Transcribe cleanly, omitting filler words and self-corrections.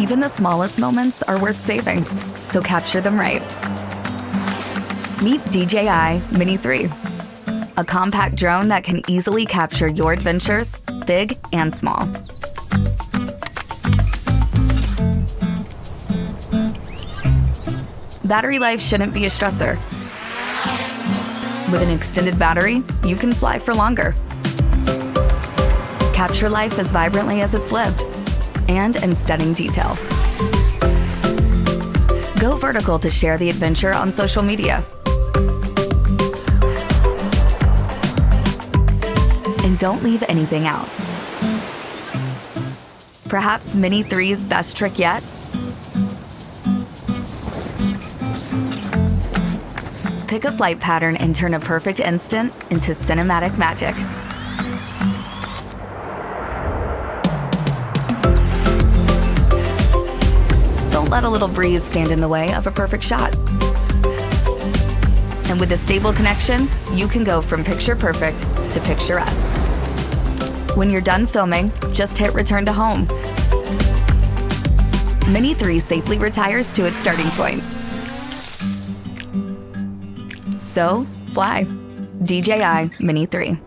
Even the smallest moments are worth saving, so capture them right. Meet DJI Mini 3, a compact drone that can easily capture your adventures, big and small. Battery life shouldn't be a stressor. With an extended battery, you can fly for longer. Capture life as vibrantly as it's lived, and in stunning detail. Go vertical to share the adventure on social media. And don't leave anything out. Perhaps Mini 3's best trick yet? Pick a flight pattern and turn a perfect instant into cinematic magic. Don't let a little breeze stand in the way of a perfect shot. And with a stable connection, you can go from picture perfect to picturesque. When you're done filming, just hit return to home. Mini 3 safely retires to its starting point. So, fly. DJI Mini 3.